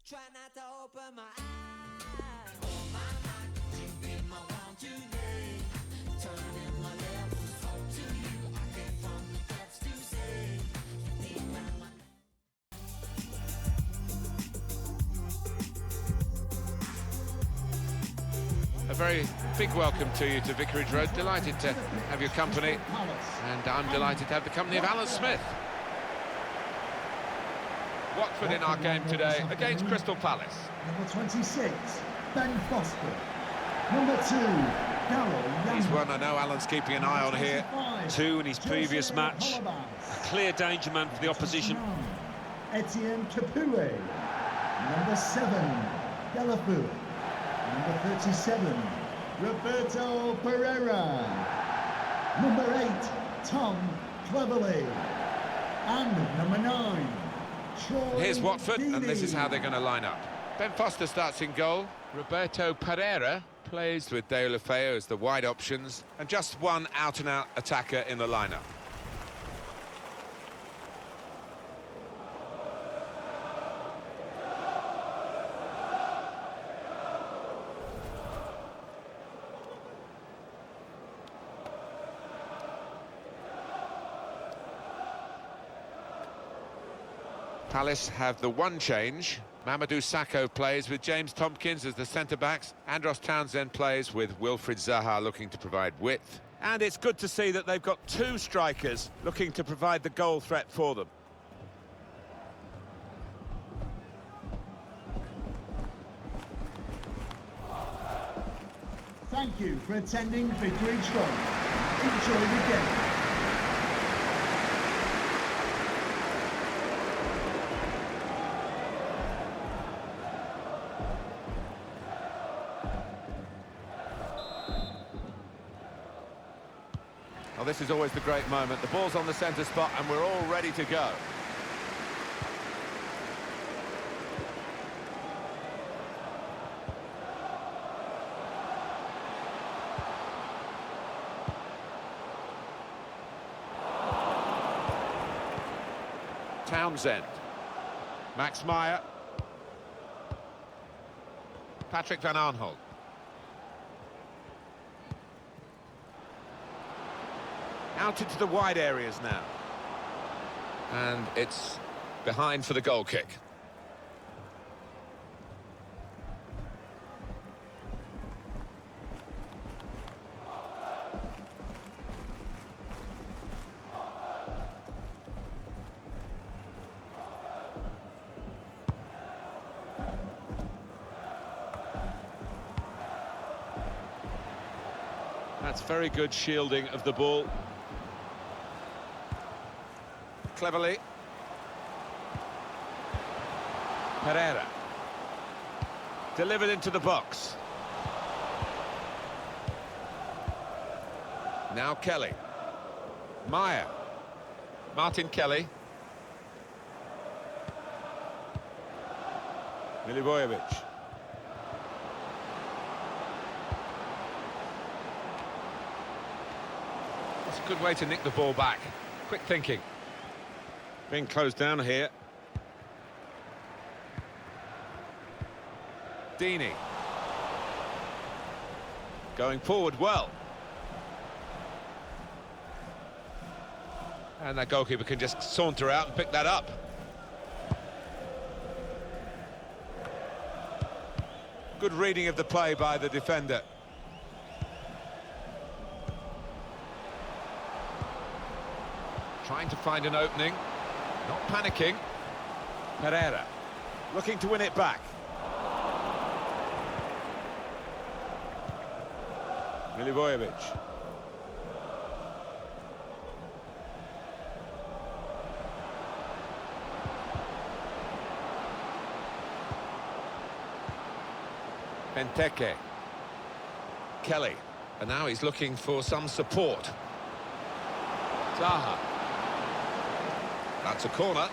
Try not to open my eyes. Oh my, you've been my one today. Turning my levels up to you. I came from the depths to say. A very big welcome to you to Vicarage Road. Delighted to have your company, and I'm delighted to have the company of Alan Smith. Watford in our game today against Crystal Palace. Number 26, Ben Foster. Number 2, Darryl. He's one I know Alan's keeping an eye on here. 2 in his previous match. A clear danger man for the opposition. Etienne Capoue. Number 7, Delafou. Number 37, Roberto Pereira. Number 8, Tom Cleverley. And number 9, Troy Here's Watford, Deeney. and this is how they're going to line up. Ben Foster starts in goal. Roberto Pereira plays with Deulofeu as the wide options, and just one out-and-out attacker in the lineup. Palace have the one change. Mamadou Sakho plays with James Tompkins as the centre-backs. Andros Townsend plays with Wilfried Zaha looking to provide width. And it's good to see that they've got 2 strikers looking to provide the goal threat for them. Thank you for attending Vicarage Road. Enjoy the game. Well, this is always the great moment. The ball's on the centre spot and we're all ready to go. Townsend. Max Meyer. Patrick van Aanholt. Out into the wide areas now. And it's behind for the goal kick. That's very good shielding of the ball. Cleverly. Pereira. Delivered into the box. Now Kelly. Meyer. Martin Kelly. Milivojevic. That's a good way to nick the ball back. Quick thinking. Being closed down here. Deeney. Going forward well. And that goalkeeper can just saunter out and pick that up. Good reading of the play by the defender. Trying to find an opening. Not panicking. Pereira. Looking to win it back. Milivojevic. Benteke. Kelly. And now he's looking for some support. Zaha. That's a corner.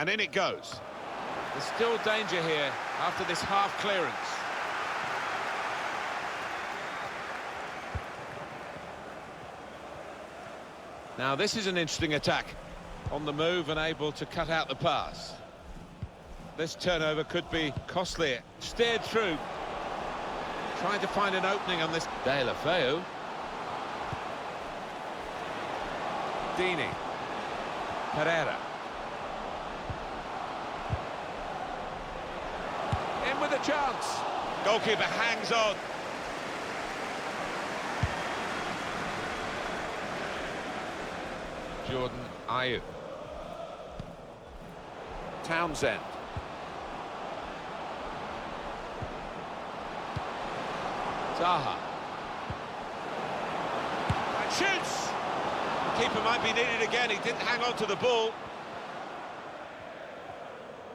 And in it goes. There's still danger here after this half clearance. Now this is an interesting attack. On the move and able to cut out the pass. This turnover could be costly. Steered through. Trying to find an opening on this. WWL. Dini. Pereira. In with a chance. Goalkeeper hangs on. Jordan Ayew. Townsend. Zaha. And shoots! The keeper might be needed again. He didn't hang on to the ball.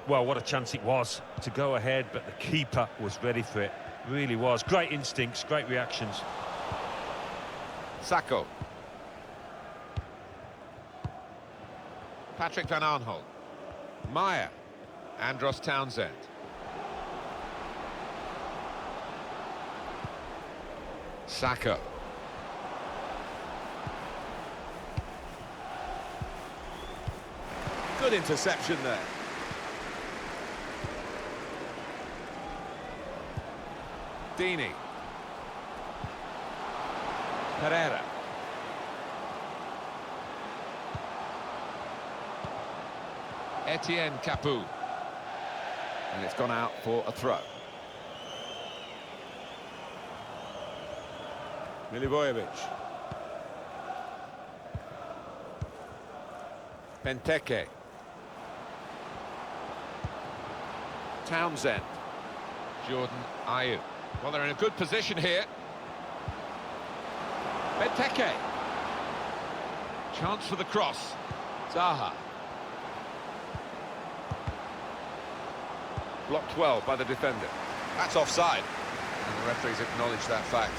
Well, what a chance it was to go ahead, but the keeper was ready for it. Really was. Great instincts, great reactions. Sacco. Patrick Van Aanholt. Maya. Andros Townsend. Sacco. Good interception there. Dini. Pereira. Etienne Capoue. And it's gone out for a throw. Milivojevic. Benteke. Townsend. Jordan Ayew. Well, they're in a good position here. Benteke. Chance for the cross. Zaha. Blocked well by the defender. That's offside. And the referees acknowledge that fact.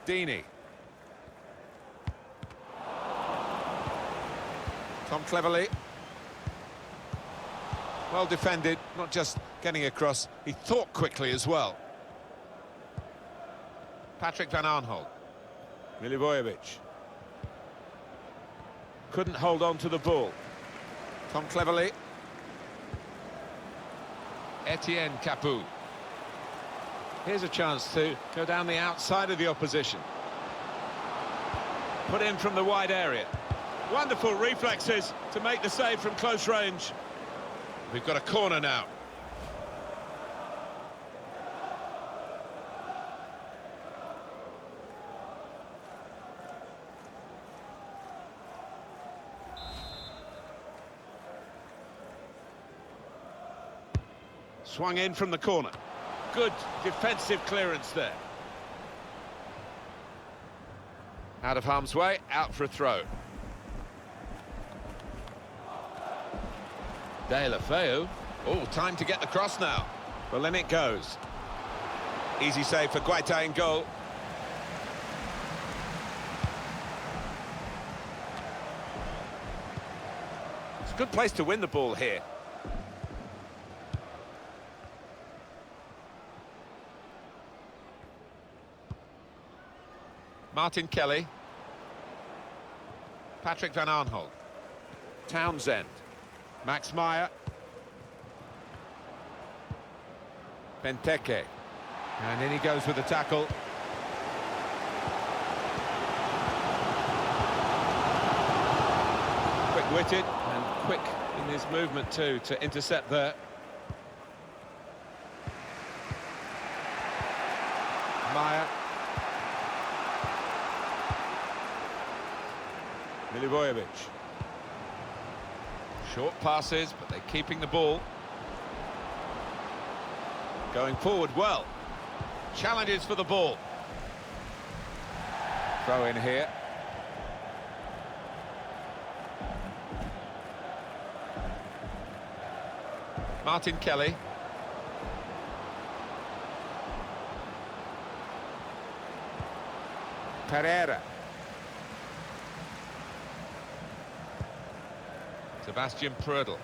Dini. Tom Cleverley. Well defended, not just getting across, he thought quickly as well. Patrick Van Aanholt. Milivojevic. Couldn't hold on to the ball. Tom Cleverley. Etienne Capoue. Here's a chance to go down the outside of the opposition. Put in from the wide area. Wonderful reflexes to make the save from close range. We've got a corner now. Swung in from the corner. Good defensive clearance there. Out of harm's way, out for a throw. WWL. Oh, time to get the cross now. Well, in it goes. Easy save for Guaita in goal. It's a good place to win the ball here. Martin Kelly. Patrick Van Aanholt. Townsend. Max Meyer. Benteke. And in he goes with the tackle. Quick-witted and quick in his movement too to intercept there. Meyer. Milivojevic. Short passes, but they're keeping the ball. Going forward well. Challenges for the ball. Throw in here. Martin Kelly. Pereira. Sebastian Prödl.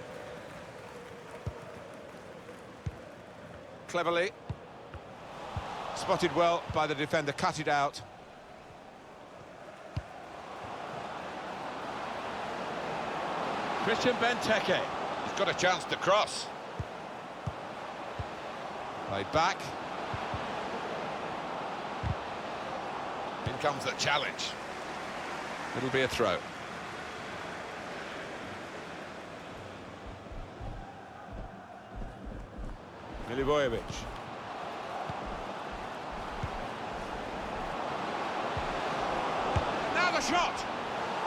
Cleverly. Spotted well by the defender, cut it out. Christian Benteke. He's got a chance to cross. Played back. In comes the challenge. It'll be a throw. Milivojevic. Now the shot!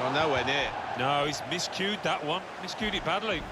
Well, nowhere near. No, he's miscued that one. Miscued it badly.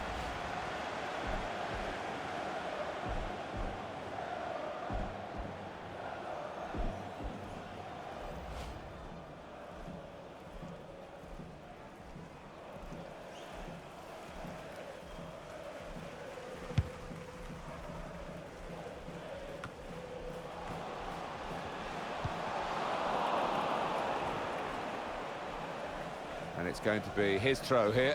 And it's going to be his throw here.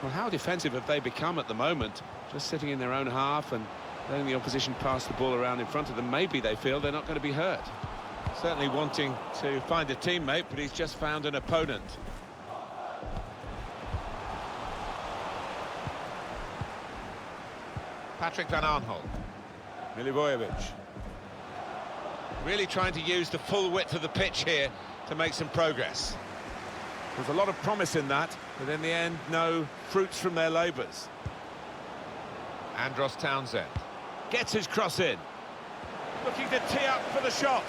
Well, how defensive have they become at the moment? Just sitting in their own half and letting the opposition pass the ball around in front of them. Maybe they feel they're not going to be hurt. Certainly wanting to find a teammate, but he's just found an opponent. Patrick Van Aanholt. Milivojevic. Really trying to use the full width of the pitch here to make some progress. There's a lot of promise in that, but in the end, no fruits from their labours. Andros Townsend. Gets his cross in. Looking to tee up for the shot.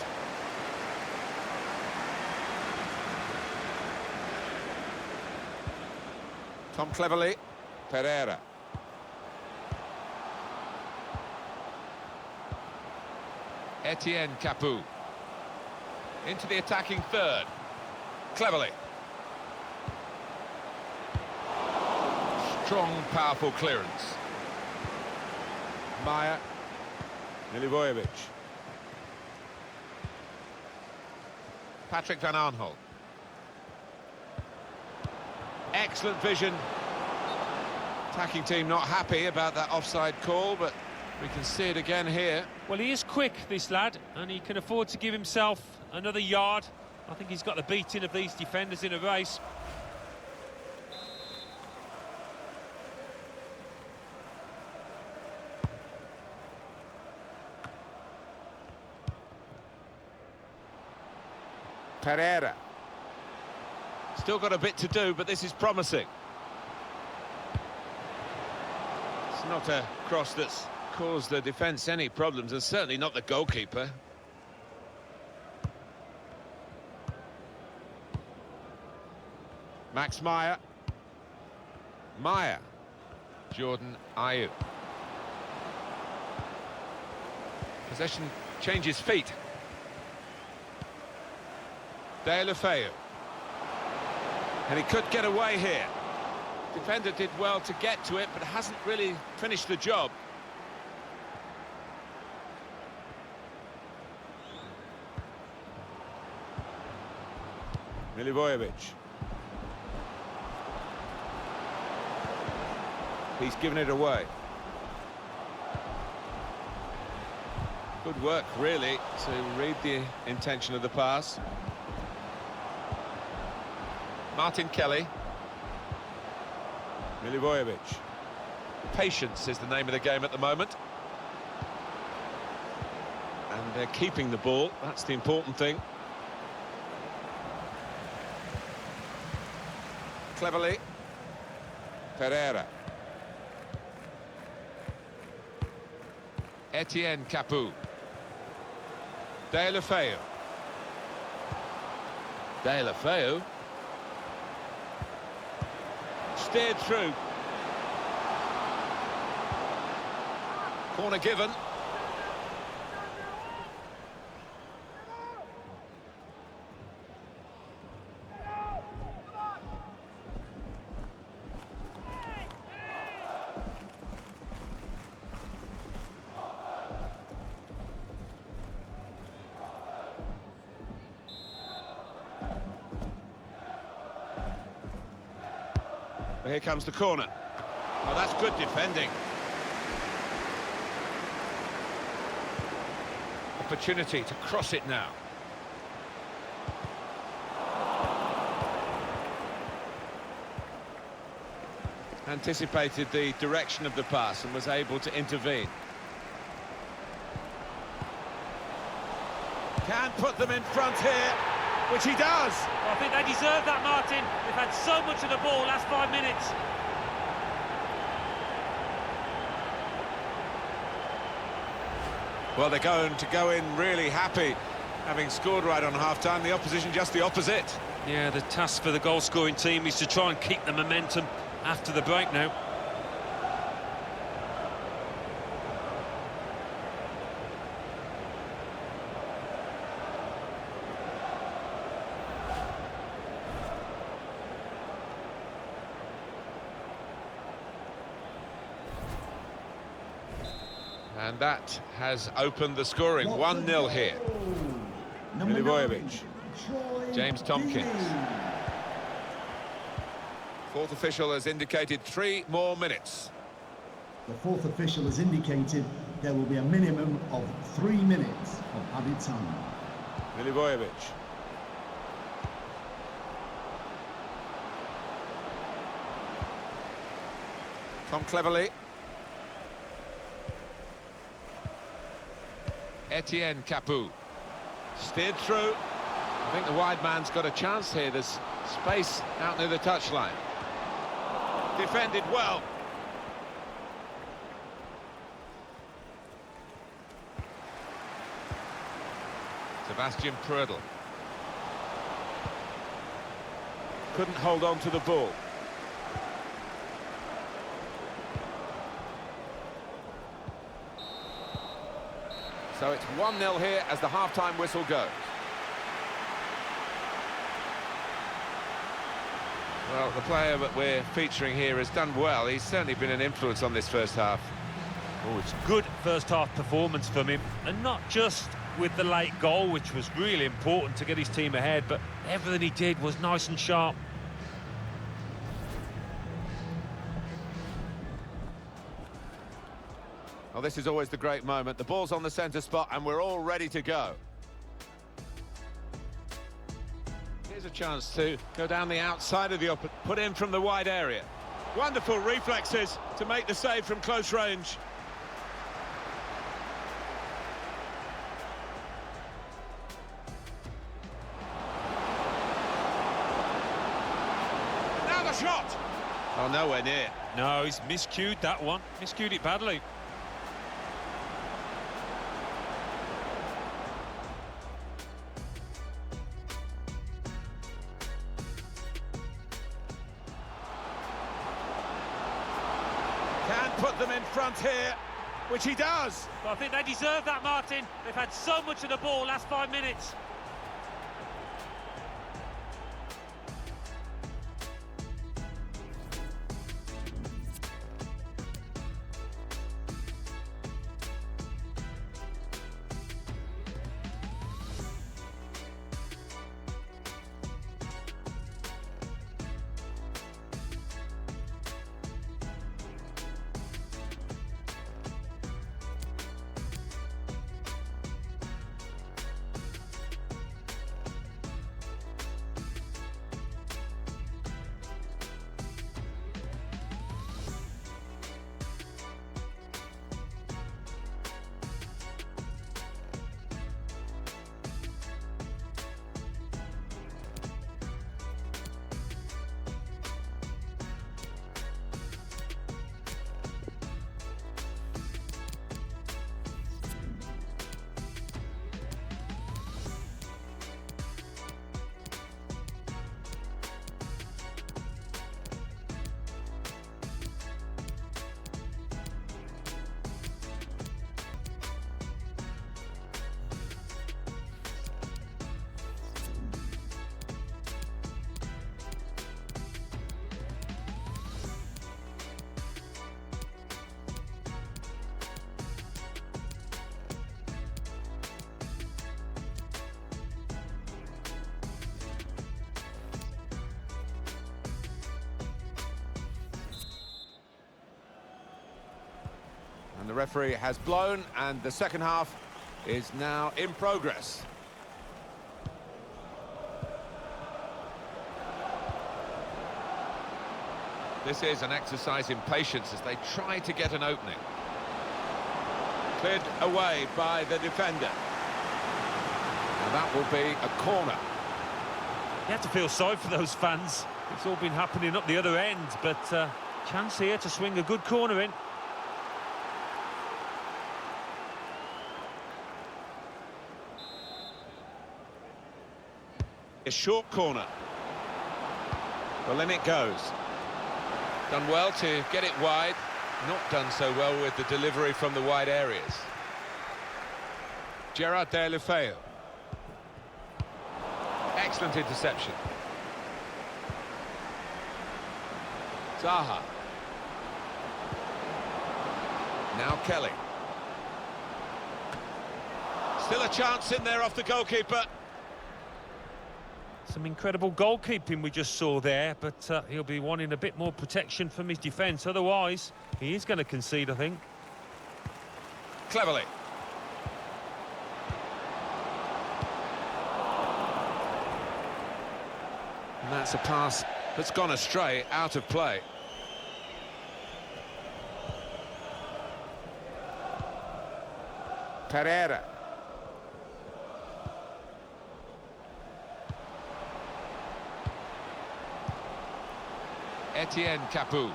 Tom Cleverly. Pereira. Etienne Capoue. Into the attacking third. Cleverly. Strong, powerful clearance. Maya. Milivojevic. Patrick Van Aanholt. Excellent vision. Attacking team not happy about that offside call, but we can see it again here. Well, he is quick, this lad, and he can afford to give himself another yard. I think he's got the beating of these defenders in a race. Pereira. Still got a bit to do, but this is promising. It's not a cross that's caused the defence any problems, and certainly not the goalkeeper. Max Meyer. Meyer. Jordan Ayew. Possession changes feet. Deulofeu. And he could get away here. Defender did well to get to it, but hasn't really finished the job. Milivojevic. He's given it away. Good work, really, to read the intention of the pass. Martin Kelly. Milivojevic. Patience is the name of the game at the moment. And they're keeping the ball, that's the important thing. Cleverly. Pereira. Etienne Capoue. Deulofeu. Deulofeu. Steered through. Corner given. Well, here comes the corner. Oh, that's good defending. Opportunity to cross it now. Anticipated the direction of the pass and was able to intervene. Can put them in front here, which he does. I think they deserve that, Martin. They've had so much of the ball last 5 minutes. Well, they're going to go in really happy, having scored right on half-time. The opposition just the opposite. Yeah, the task for the goal-scoring team is to try and keep the momentum after the break now. And that has opened the scoring. 1-0 here. Milivojevic. James Tompkins. Fourth official has indicated 3 more minutes. The fourth official has indicated there will be a minimum of 3 minutes of added time. Milivojevic. Tom Cleverley. Etienne Capoue. Steered through. I think the wide man's got a chance here. There's space out near the touchline. Defended well. Sebastian Prödl. Couldn't hold on to the ball. So it's 1-0 here as the half-time whistle goes. Well, the player that we're featuring here has done well. He's certainly been an influence on this first half. Oh, it's good first-half performance from him, and not just with the late goal, which was really important to get his team ahead, but everything he did was nice and sharp. Well, this is always the great moment. The ball's on the centre spot and we're all ready to go. Here's a chance to go down the outside of the put in from the wide area. Wonderful reflexes to make the save from close range. Now the shot! Oh, nowhere near. No, he's miscued that one. Miscued it badly. Can put them in front here, which he does. I think they deserve that, Martin. They've had so much of the ball last 5 minutes. And the referee has blown, and the second half is now in progress. This is an exercise in patience as they try to get an opening. Cleared away by the defender. And that will be a corner. You have to feel sorry for those fans. It's all been happening up the other end, but chance here to swing a good corner in. A short corner. Well, in it goes. Done well to get it wide. Not done so well with the delivery from the wide areas. Gerard Deulofeu. Excellent interception. Zaha. Now Kelly. Still a chance in there off the goalkeeper. Some incredible goalkeeping we just saw there, but he'll be wanting a bit more protection from his defence. Otherwise, he is going to concede, I think. Cleverly. And that's a pass that's gone astray, out of play. Pereira. Etienne Capoue.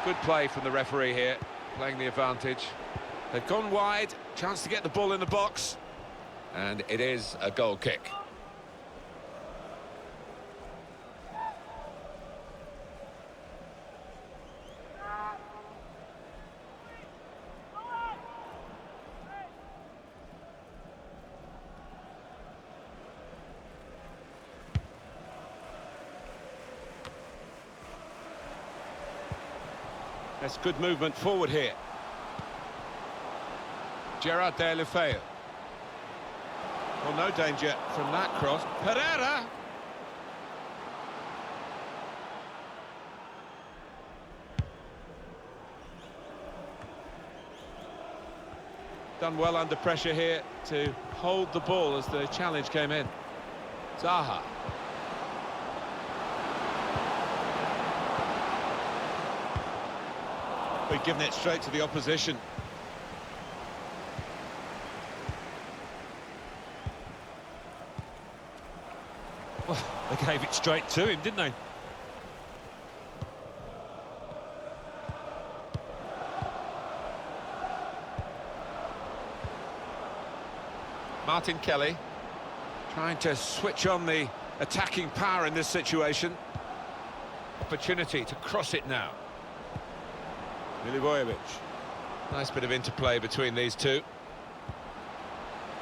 Good play from the referee here, playing the advantage. They've gone wide, chance to get the ball in the box, and it is a goal kick. That's good movement forward here. Gerard Deulofeu. Well, no danger from that cross. Pereira! Done well under pressure here to hold the ball as the challenge came in. Zaha. We've given it straight to the opposition. Well, they gave it straight to him, didn't they? Martin Kelly trying to switch on the attacking power in this situation. Opportunity to cross it now. Milivojevic. Nice bit of interplay between these two.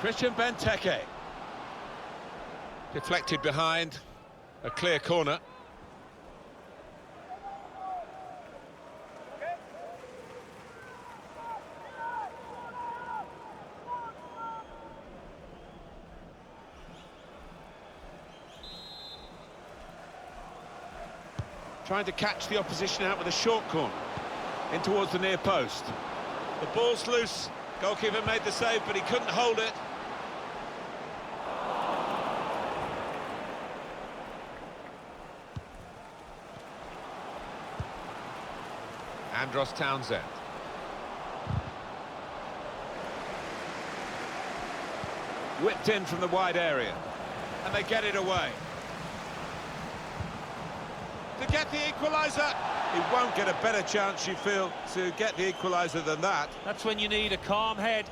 Christian Benteke. Deflected behind. A clear corner. Trying to catch the opposition out with a short corner. In towards the near post. The ball's loose. Goalkeeper made the save, but he couldn't hold it. Andros Townsend. Whipped in from the wide area. And they get it away. To get the equaliser. He won't get a better chance, you feel, to get the equaliser than that. That's when you need a calm head.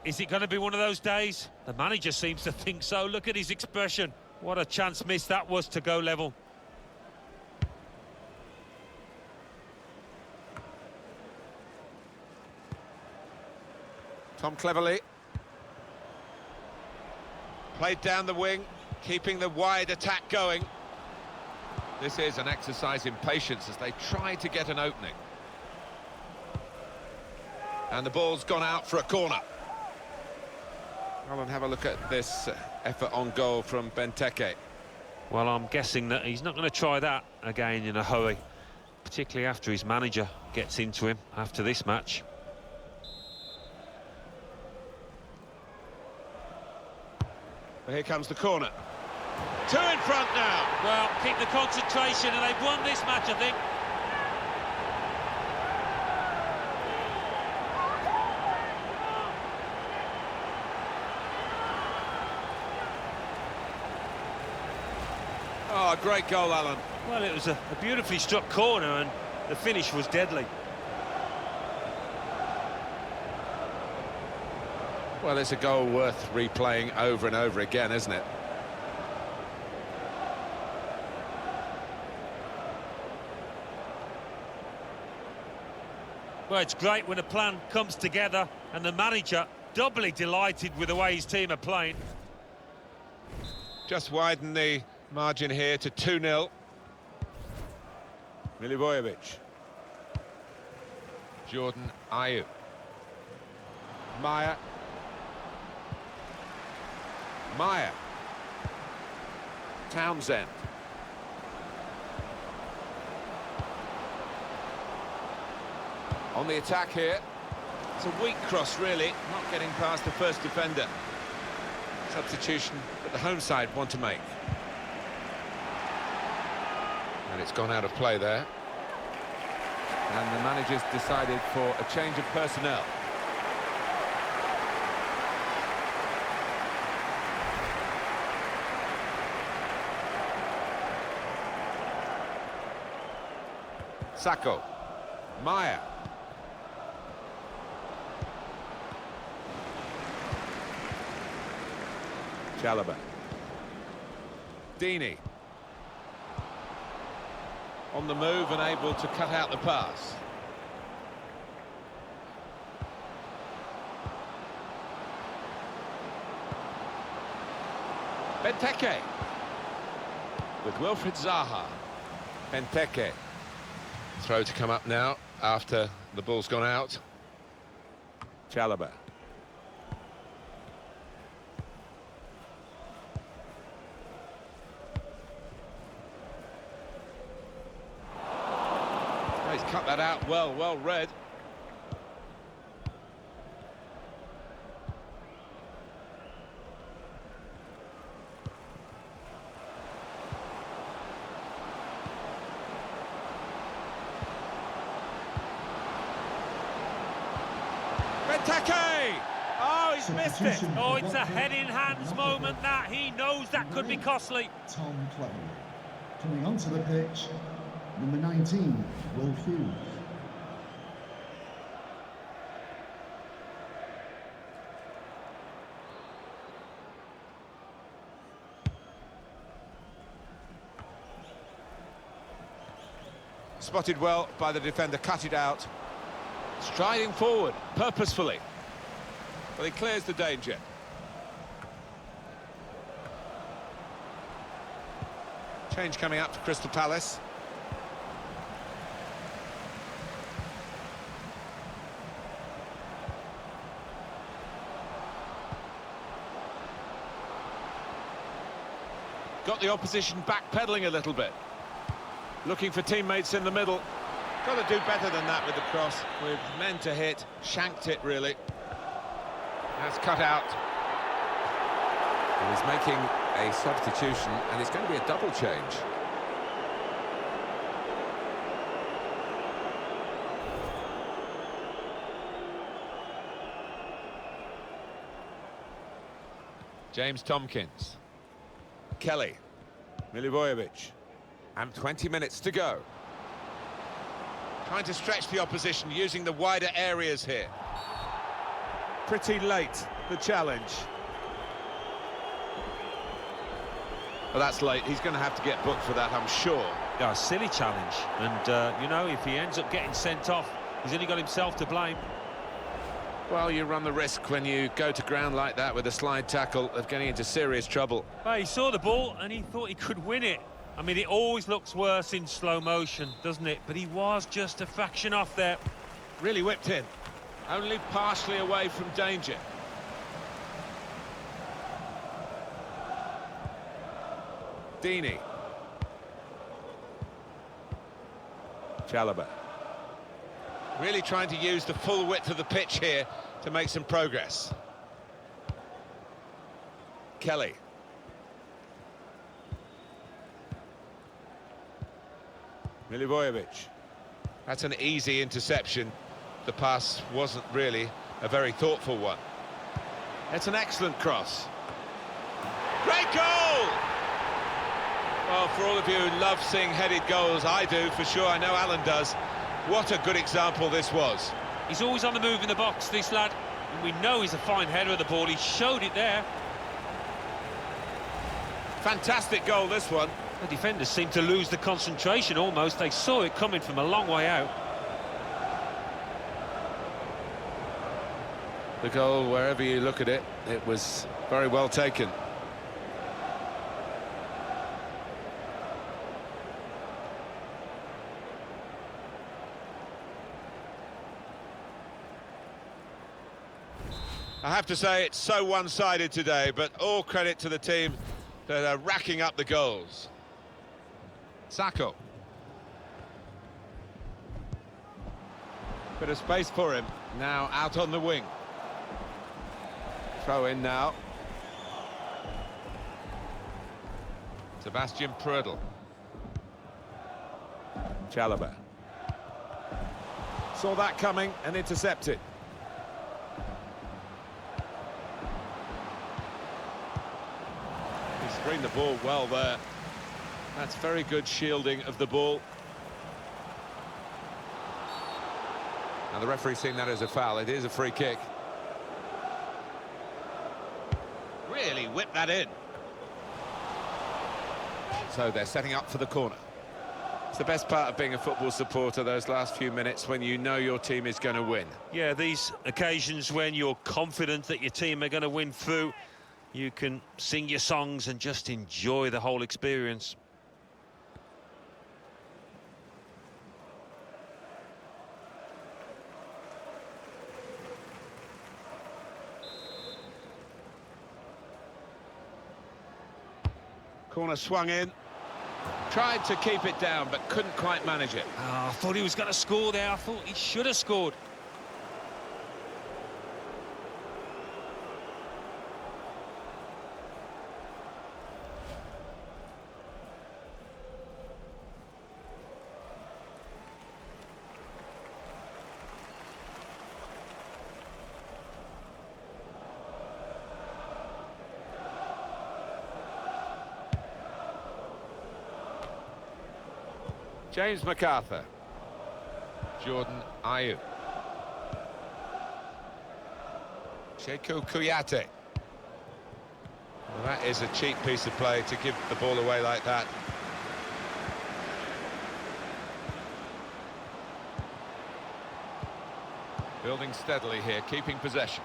Is it going to be one of those days? The manager seems to think so. Look at his expression. What a chance missed that was to go level. Tom Cleverley. Played down the wing, keeping the wide attack going. This is an exercise in patience as they try to get an opening. And the ball's gone out for a corner. Well, and have a look at this effort on goal from Benteke. Well, I'm guessing that he's not going to try that again in a hurry, particularly after his manager gets into him after this match. Well, here comes the corner. Two in front now. Well, keep the concentration, and they've won this match, I think. Oh, great goal, Alan. Well, it was a beautifully struck corner, and the finish was deadly. Well, it's a goal worth replaying over and over again, isn't it? Well, it's great when a plan comes together, and the manager doubly delighted with the way his team are playing. Just widen the margin here to 2-0. Milivojevic. Jordan Ayew. Maya. Townsend. On the attack here. It's a weak cross, really, not getting past the first defender. Substitution that the home side want to make. And it's gone out of play there. And the manager's decided for a change of personnel. Sacco. Maya. Chalobah. Deeney. On the move and able to cut out the pass. Benteke. With Wilfried Zaha. Benteke. Throw to come up now after the ball's gone out. Chalobah. Oh, he's cut that out well read. Benteke! Oh, he's missed it! Oh, it's a head-in-hands moment that. He knows that could be costly. Tom Cleverley. Coming onto the pitch, number 19, Will Hughes. Spotted well by the defender, cut it out. Striding forward, purposefully. Well, he clears the danger. Change coming up for Crystal Palace. Got the opposition backpedaling a little bit. Looking for teammates in the middle. Got to do better than that with the cross. With men to hit, shanked it really. That's cut out. He's making a substitution, and it's going to be a double change. James Tompkins. Kelly. Milivojevic. And 20 minutes to go. Trying to stretch the opposition, using the wider areas here. Pretty late, the challenge. Well, that's late. He's going to have to get booked for that, I'm sure. Yeah, a silly challenge. And, you know, if he ends up getting sent off, he's only got himself to blame. Well, you run the risk when you go to ground like that with a slide tackle of getting into serious trouble. Well, he saw the ball and he thought he could win it. I mean, it always looks worse in slow motion, doesn't it? But he was just a fraction off there. Really whipped in. Only partially away from danger. Deeney. Chalobah. Really trying to use the full width of the pitch here to make some progress. Kelly. Milivojevic. That's an easy interception. The pass wasn't really a very thoughtful one. It's an excellent cross. Great goal! Well, for all of you who love seeing headed goals, I do, for sure. I know Alan does. What a good example this was. He's always on the move in the box, this lad. And we know he's a fine header of the ball. He showed it there. Fantastic goal, this one. The defenders seemed to lose the concentration almost. They saw it coming from a long way out. The goal, wherever you look at it, it was very well taken. I have to say it's so one-sided today, but all credit to the team that are racking up the goals. Sacco. Bit of space for him, now out on the wing. Throw in now. Sebastian Prödl. Chalobah. Saw that coming and intercepted. He screened the ball well there. That's very good shielding of the ball. Now the referee's seen that as a foul. It is a free kick. Really whipped that in. So they're setting up for the corner. It's the best part of being a football supporter, those last few minutes when you know your team is going to win. Yeah, these occasions when you're confident that your team are going to win through, you can sing your songs and just enjoy the whole experience. Corner swung in. Tried to keep it down, but couldn't quite manage it. Oh, I thought he was going to score there. I thought he should have scored. James MacArthur. Jordan Ayew. Sheku Kouyaté. Well, that is a cheap piece of play to give the ball away like that. Building steadily here, keeping possession.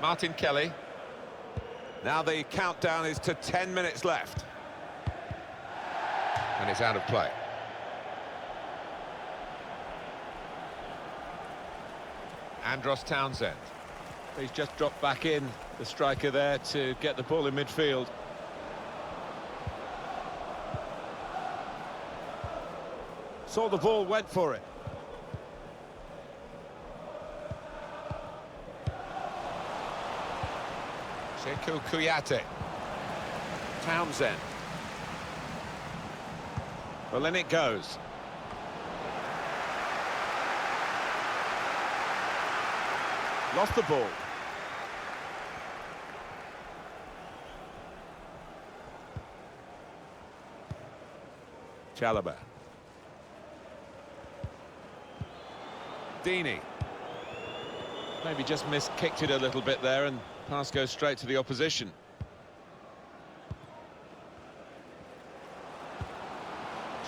Martin Kelly. Now the countdown is to 10 minutes left. And it's out of play. Andros Townsend. He's just dropped back in, the striker there, to get the ball in midfield. Saw the ball, went for it. Sheku Kouyaté. Townsend. Well, in it goes. Lost the ball. Chalobah. Deeney. Maybe just kicked it a little bit there, and pass goes straight to the opposition.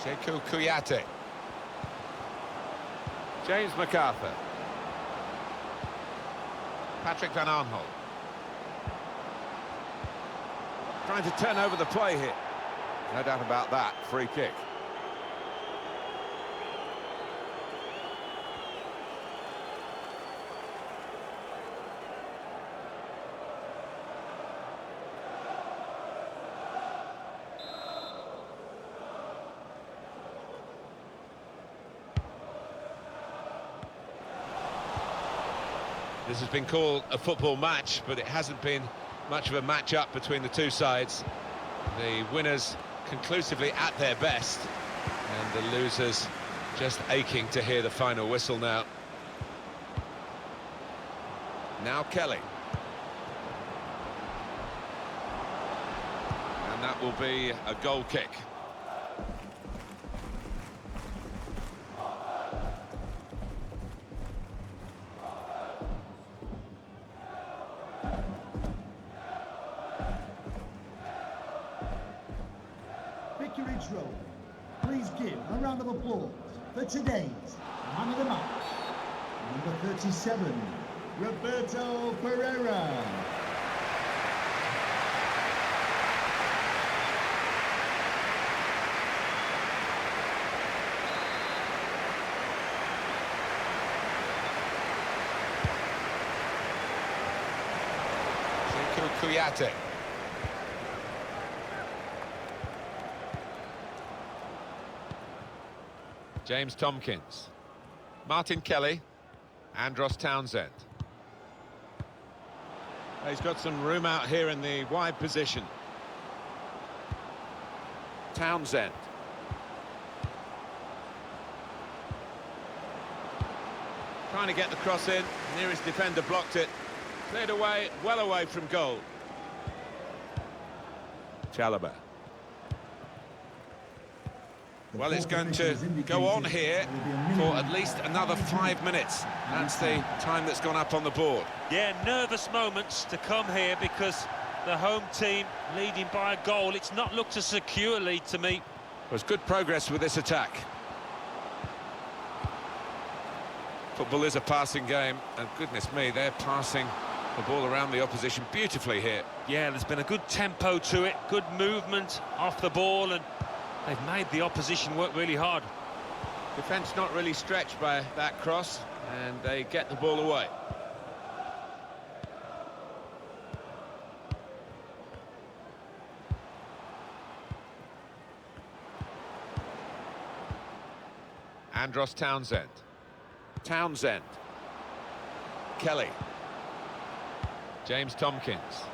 Sheku Kouyaté. James MacArthur. Patrick Van Aanholt. Trying to turn over the play here. No doubt about that. Free kick. This has been called a football match, but it hasn't been much of a match-up between the two sides. The winners conclusively at their best, and the losers just aching to hear the final whistle now. Now Kelly. And that will be a goal kick. Vicarage Road, please give a round of applause for today's man of the match, number 37, Roberto Pereira. Kuyate. James Tompkins, Martin Kelly, Andros Townsend. He's got some room out here in the wide position. Townsend. Trying to get the cross in, nearest defender blocked it. Cleared away, well away from goal. Chalobah. Well, it's going to go on here for at least another 5 minutes. That's the time that's gone up on the board. Yeah, nervous moments to come here because the home team leading by a goal. It's not looked a secure lead to me. There's good progress with this attack. Football is a passing game, and goodness me, they're passing the ball around the opposition beautifully here. Yeah, there's been a good tempo to it, good movement off the ball, and they've made the opposition work really hard. Defence not really stretched by that cross, and they get the ball away. Andros Townsend. Townsend. Kelly. James Tompkins.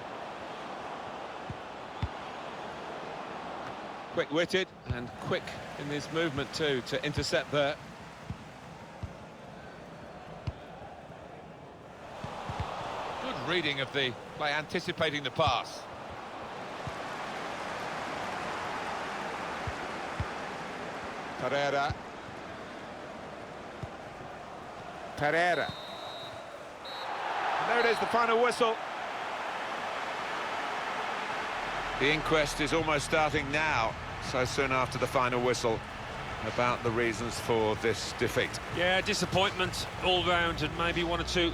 Quick-witted and quick in his movement too to intercept there. Good reading of the play, anticipating the pass. Pereira. Pereira. And there it is, the final whistle. The inquest is almost starting now, so soon after the final whistle, about the reasons for this defeat. Yeah, disappointment all round, and maybe one or two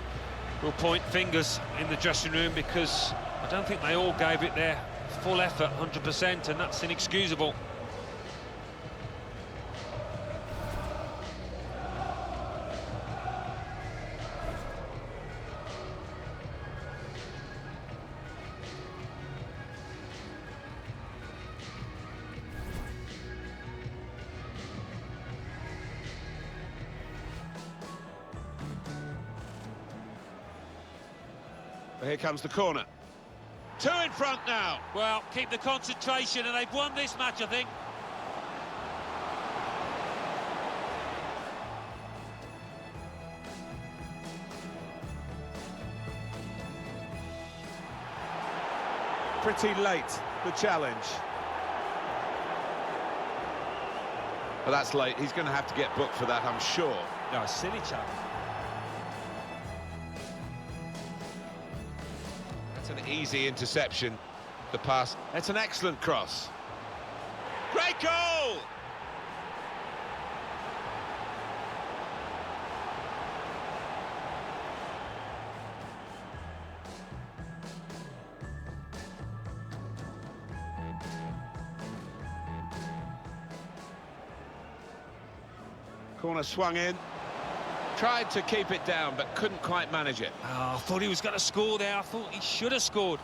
will point fingers in the dressing room because I don't think they all gave it their full effort, 100%, and that's inexcusable. Here comes the corner. Two in front now. Well, keep the concentration, and they've won this match, I think. Pretty late, the challenge. Well, that's late. He's going to have to get booked for that, I'm sure. No, silly challenge. That's an easy interception. The pass. It's an excellent cross. Great goal! Corner swung in. Tried to keep it down, but couldn't quite manage it. Oh, I thought he was going to score there. I thought he should have scored.